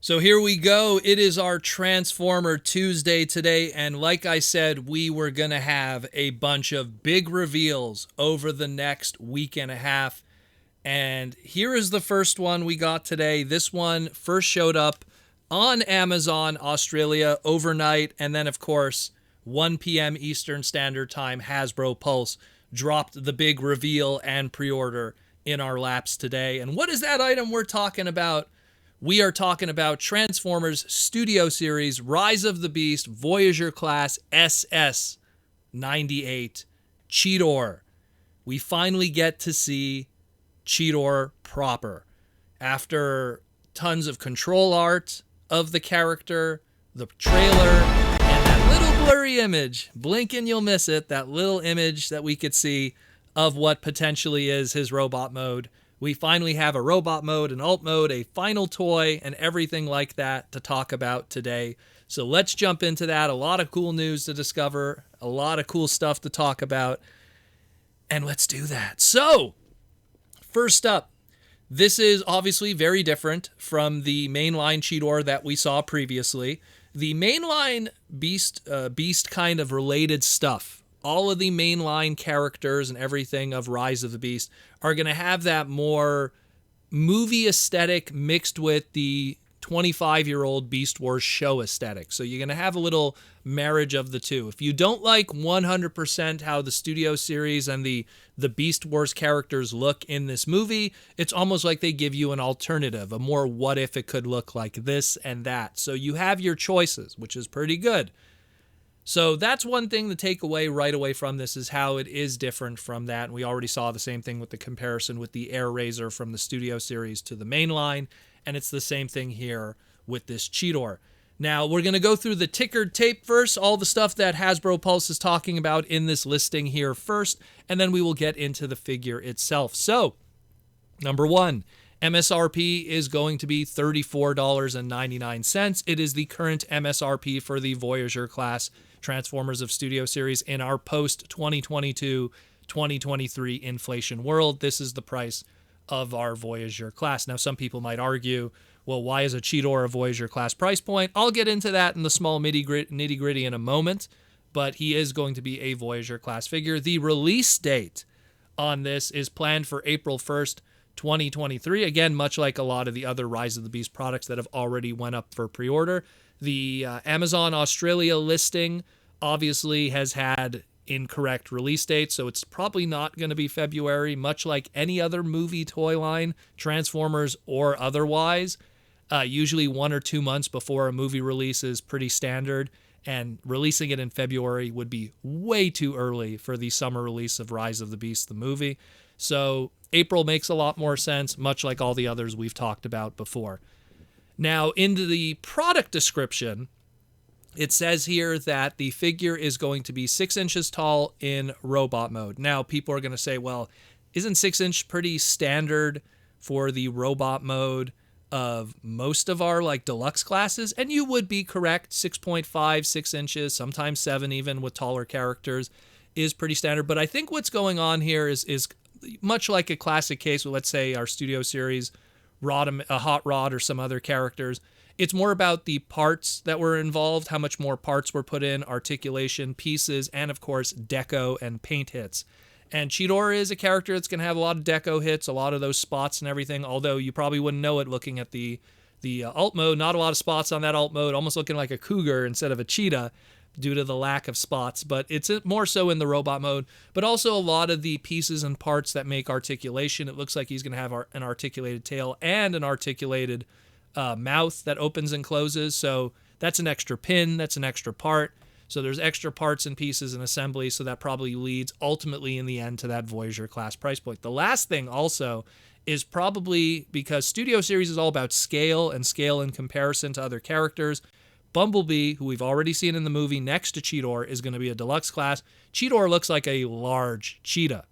So here we go. It is our Transformer Tuesday today, and like I said, we were going to have a bunch of big reveals over the next week and a half. And here is the first one we got today. This one first showed up on Amazon Australia overnight, and then of course 1 p.m. Eastern Standard Time, Hasbro Pulse dropped the big reveal and pre-order in our laps today. And what is that item we're talking about? We are talking about Transformers Studio Series Rise of the Beast Voyager Class SS-98 Cheetor. We finally get to see Cheetor proper. After tons of control art of the character, the trailer, and that little blurry image, blink and you'll miss it, that little image that we could see of what potentially is his robot mode. We finally have a robot mode, an alt mode, a final toy, and everything like that to talk about today. So let's jump into that. A lot of cool news to discover, a lot of cool stuff to talk about, and let's do that. So, first up, this is obviously very different from the Main Line Cheetor that we saw previously. The Main Line Beast kind of related stuff, all of the mainline characters and everything of Rise of the Beast are going to have that more movie aesthetic mixed with the 25-year-old Beast Wars show aesthetic. So you're going to have a little marriage of the two. If you don't like 100% how the studio series and the Beast Wars characters look in this movie, it's almost like they give you an alternative, a more what if it could look like this and that. So you have your choices, which is pretty good. So that's one thing to take away right away from this, is how it is different from that. And we already saw the same thing with the comparison with the Air Razor from the studio series to the main line. And it's the same thing here with this Cheetor. Now, we're going to go through the tickered tape first, all the stuff that Hasbro Pulse is talking about in this listing here first, and then we will get into the figure itself. So, number one, MSRP is going to be $34.99. It is the current MSRP for the Voyager class Transformers of Studio Series in our post-2022-2023 inflation world. This is the price of our Voyager class. Now, some people might argue, well, why is a Cheetor a Voyager class price point? I'll get into that in the small nitty-gritty in a moment, but he is going to be a Voyager class figure. The release date on this is planned for April 1st, 2023. Again, much like a lot of the other Rise of the Beast products that have already went up for pre-order. The Amazon Australia listing obviously has had incorrect release dates, so it's probably not going to be February, much like any other movie toy line, Transformers or otherwise. Usually 1 or 2 months before a movie release is pretty standard, and releasing it in February would be way too early for the summer release of Rise of the Beast, the movie. So April makes a lot more sense, much like all the others we've talked about before. Now, into the product description, it says here that the figure is going to be 6 inches tall in robot mode. Now, people are going to say, well, isn't 6 inch pretty standard for the robot mode of most of our deluxe classes? And you would be correct. 6.5, 6 inches, sometimes 7 even with taller characters is pretty standard. But I think what's going on here is much like a classic case with, let's say, our studio series, a Hot Rod or some other characters. It's more about the parts that were involved, how much more parts were put in, articulation, pieces, and of course, deco and paint hits. And Cheetor is a character that's going to have a lot of deco hits, a lot of those spots and everything, although you probably wouldn't know it looking at the alt mode. Not a lot of spots on that alt mode, almost looking like a cougar instead of a cheetah due to the lack of spots, but it's more so in the robot mode, but also a lot of the pieces and parts that make articulation. It looks like he's going to have an articulated tail and an articulated mouth that opens and closes, so that's an extra pin, that's an extra part. So there's extra parts and pieces and assembly, so that probably leads ultimately in the end to that Voyager class price point. The last thing also is probably because Studio Series is all about scale and scale in comparison to other characters. Bumblebee, who we've already seen in the movie next to Cheetor, is going to be a deluxe class. Cheetor looks like a large cheetah.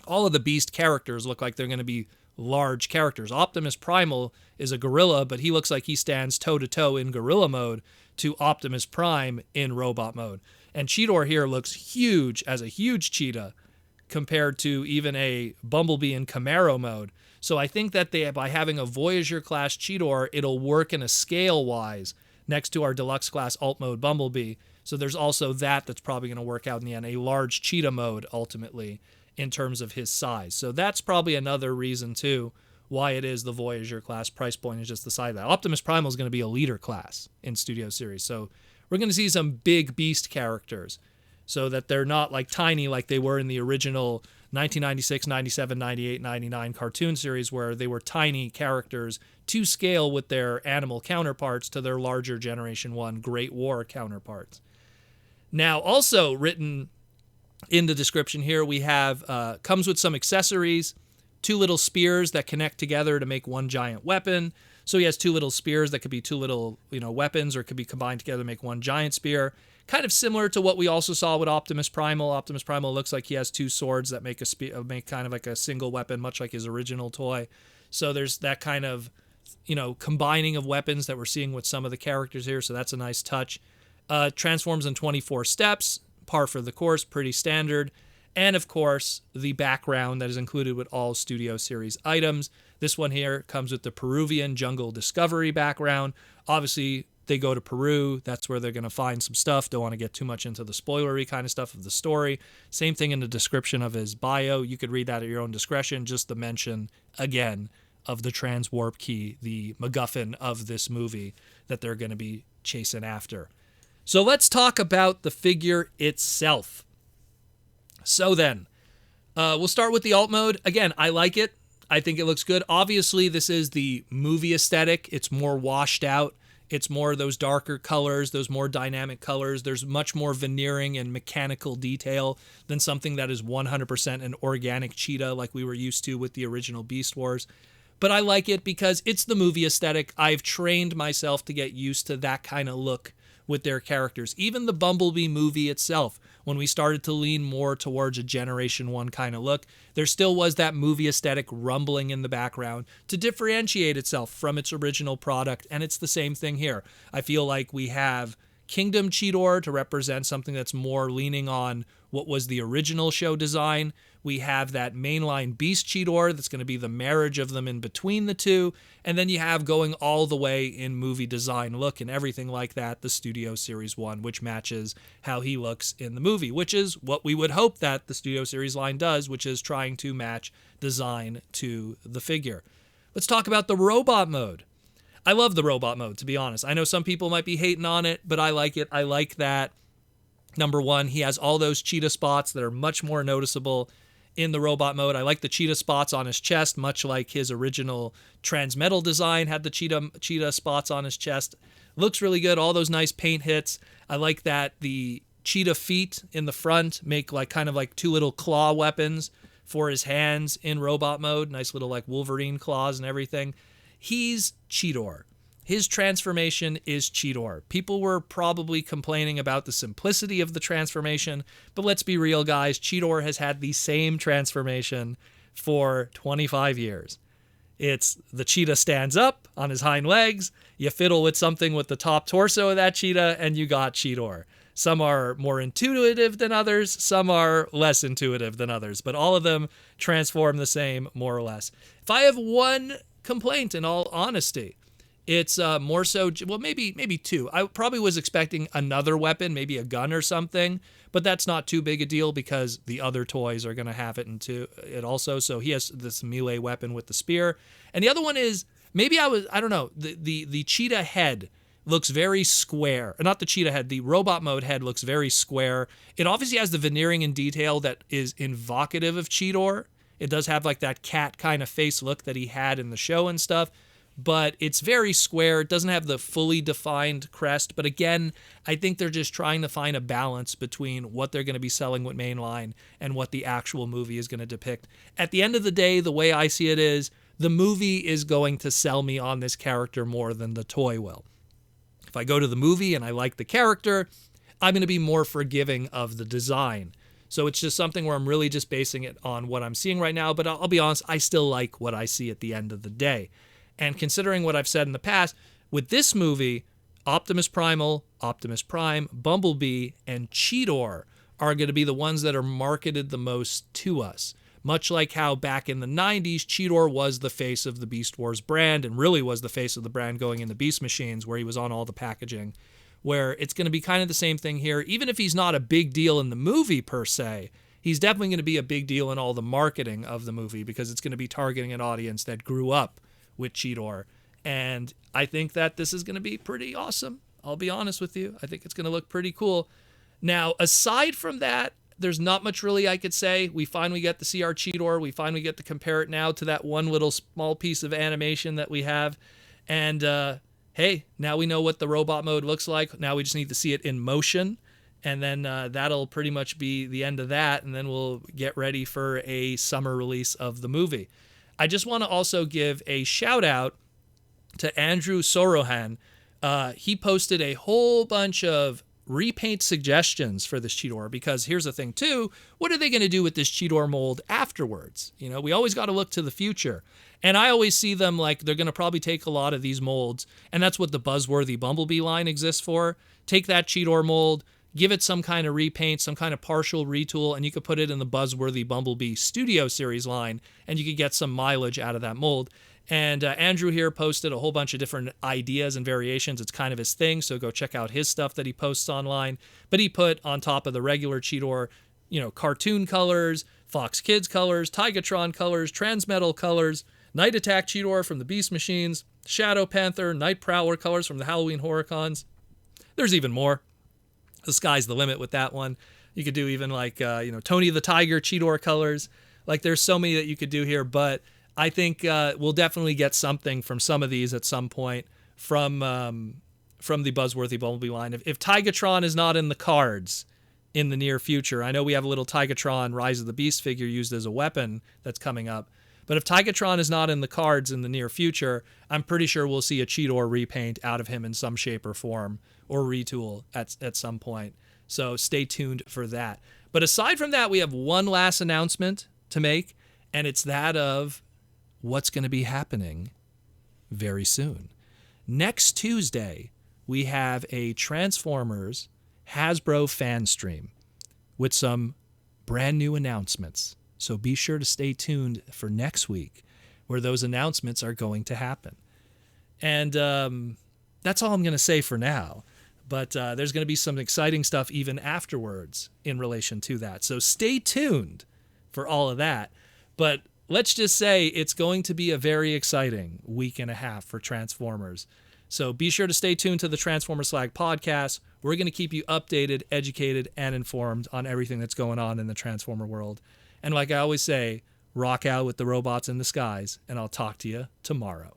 All of the Beast characters look like they're going to be large characters. Optimus Primal is a gorilla, but he looks like he stands toe-to-toe in gorilla mode to Optimus Prime in robot mode. And Cheetor here looks huge as a huge cheetah compared to even a Bumblebee in Camaro mode. So I think that by having a Voyager Class Cheetor, it'll work in a scale-wise next to our Deluxe Class Alt Mode Bumblebee. So there's also that's probably going to work out in the end, a large Cheetah mode ultimately in terms of his size. So that's probably another reason too why it is the Voyager Class price point is just the size of that. Optimus Primal is going to be a leader class in Studio Series. So we're going to see some big beast characters so that they're not like tiny like they were in the original 1996, 97, 98, 99 cartoon series where they were tiny characters to scale with their animal counterparts to their larger Generation 1 Great War counterparts. Now, also written in the description here, we have comes with some accessories, 2 little spears that connect together to make one giant weapon. So he has 2 little spears that could be 2 little, weapons, or could be combined together to make one giant spear. Kind of similar to what we also saw with Optimus Primal. Optimus Primal looks like he has 2 swords that make make kind of like a single weapon, much like his original toy. So there's that kind of, combining of weapons that we're seeing with some of the characters here. So that's a nice touch. Transforms in 24 steps, par for the course, pretty standard. And of course, the background that is included with all Studio Series items. This one here comes with the Peruvian Jungle Discovery background. Obviously, they go to Peru. That's where they're going to find some stuff. Don't want to get too much into the spoilery kind of stuff of the story. Same thing in the description of his bio. You could read that at your own discretion. Just the mention, again, of the transwarp key, the MacGuffin of this movie that they're going to be chasing after. So let's talk about the figure itself. So then, we'll start with the alt mode. Again, I like it. I think it looks good. Obviously, this is the movie aesthetic. It's more washed out. It's more those darker colors, those more dynamic colors. There's much more veneering and mechanical detail than something that is 100% an organic cheetah like we were used to with the original Beast Wars. But I like it because it's the movie aesthetic. I've trained myself to get used to that kind of look with their characters. Even the Bumblebee movie itself, when we started to lean more towards a Generation 1 kind of look, there still was that movie aesthetic rumbling in the background to differentiate itself from its original product, and it's the same thing here. I feel like we have Kingdom Cheetor to represent something that's more leaning on what was the original show design. We have that mainline Beast Cheetor that's going to be the marriage of them in between the two. And then you have going all the way in movie design look and everything like that, the Studio Series 1, which matches how he looks in the movie, which is what we would hope that the Studio Series line does, which is trying to match design to the figure. Let's talk about the robot mode. I love the robot mode, to be honest. I know some people might be hating on it, but I like it. I like that, number one, he has all those cheetah spots that are much more noticeable in the robot mode. I like the cheetah spots on his chest, much like his original Transmetal design had the cheetah spots on his chest. Looks really good. All those nice paint hits. I like that the cheetah feet in the front make like kind of like 2 little claw weapons for his hands in robot mode. Nice little like Wolverine claws and everything. He's Cheetor. His transformation is Cheetor. People were probably complaining about the simplicity of the transformation, but let's be real, guys. Cheetor has had the same transformation for 25 years. It's the cheetah stands up on his hind legs, you fiddle with something with the top torso of that cheetah, and you got Cheetor. Some are more intuitive than others, some are less intuitive than others, but all of them transform the same, more or less. If I have one complaint, in all honesty, it's more so, well, maybe 2. I probably was expecting another weapon, maybe a gun or something, but that's not too big a deal because the other toys are going to have it also. So he has this melee weapon with the spear. And the other one is, I don't know, the cheetah head looks very square. Not the cheetah head, the robot mode head looks very square. It obviously has the veneering and detail that is evocative of Cheetor. It does have like that cat kind of face look that he had in the show and stuff. But it's very square. It doesn't have the fully defined crest. But again, I think they're just trying to find a balance between what they're going to be selling with Mainline and what the actual movie is going to depict. At the end of the day, the way I see it is, the movie is going to sell me on this character more than the toy will. If I go to the movie and I like the character, I'm going to be more forgiving of the design. So it's just something where I'm really just basing it on what I'm seeing right now. But I'll be honest, I still like what I see at the end of the day. And considering what I've said in the past, with this movie, Optimus Primal, Optimus Prime, Bumblebee, and Cheetor are going to be the ones that are marketed the most to us. much like how back in the 90s, Cheetor was the face of the Beast Wars brand and really was the face of the brand going into Beast Machines, where he was on all the packaging, where it's going to be kind of the same thing here. Even if he's not a big deal in the movie per se, he's definitely going to be a big deal in all the marketing of the movie, because it's going to be targeting an audience that grew up with Cheetor. And I think that this is going to be pretty awesome. I'll be honest with you. I think it's going to look pretty cool. Now, aside from that, there's not much really I could say. We finally get to see our Cheetor. We finally get to compare it now to that one little small piece of animation that we have. And hey, now we know what the robot mode looks like. Now we just need to see it in motion. And then that'll pretty much be the end of that. And then we'll get ready for a summer release of the movie. I just want to also give a shout out to Andrew Sorohan. He posted a whole bunch of repaint suggestions for this Cheetor, because here's the thing too, what are they going to do with this Cheetor mold afterwards? You know, we always got to look to the future. And I always see them like they're going to probably take a lot of these molds, and that's what the Buzzworthy Bumblebee line exists for. Take that Cheetor mold, give it some kind of repaint, some kind of partial retool, and you could put it in the Buzzworthy Bumblebee Studio Series line, and you could get some mileage out of that mold. And Andrew here posted a whole bunch of different ideas and variations. It's kind of his thing, so go check out his stuff that he posts online. But he put on top of the regular Cheetor, you know, cartoon colors, Fox Kids colors, Tigatron colors, Transmetal colors, Night Attack Cheetor from the Beast Machines, Shadow Panther, Night Prowler colors from the Halloween Horrorcons. There's even more. The sky's the limit with that one. You could do even like, Tony the Tiger Cheetor colors. Like, there's so many that you could do here, but I think we'll definitely get something from some of these at some point from the Buzzworthy Bumblebee line. If Tigatron is not in the cards in the near future, I know we have a little Tigatron Rise of the Beast figure used as a weapon that's coming up, but if Tigatron is not in the cards in the near future, I'm pretty sure we'll see a Cheetor repaint out of him in some shape or form, or retool at some point. So stay tuned for that. But aside from that, we have one last announcement to make, and it's that of what's going to be happening very soon. Next Tuesday, we have a Transformers Hasbro fan stream with some brand new announcements. So be sure to stay tuned for next week, where those announcements are going to happen. And that's all I'm going to say for now. But there's going to be some exciting stuff even afterwards in relation to that. So stay tuned for all of that. But let's just say it's going to be a very exciting week and a half for Transformers. So be sure to stay tuned to the Transformer Slag podcast. We're going to keep you updated, educated, and informed on everything that's going on in the Transformer world. And like I always say, rock out with the robots in the skies, and I'll talk to you tomorrow.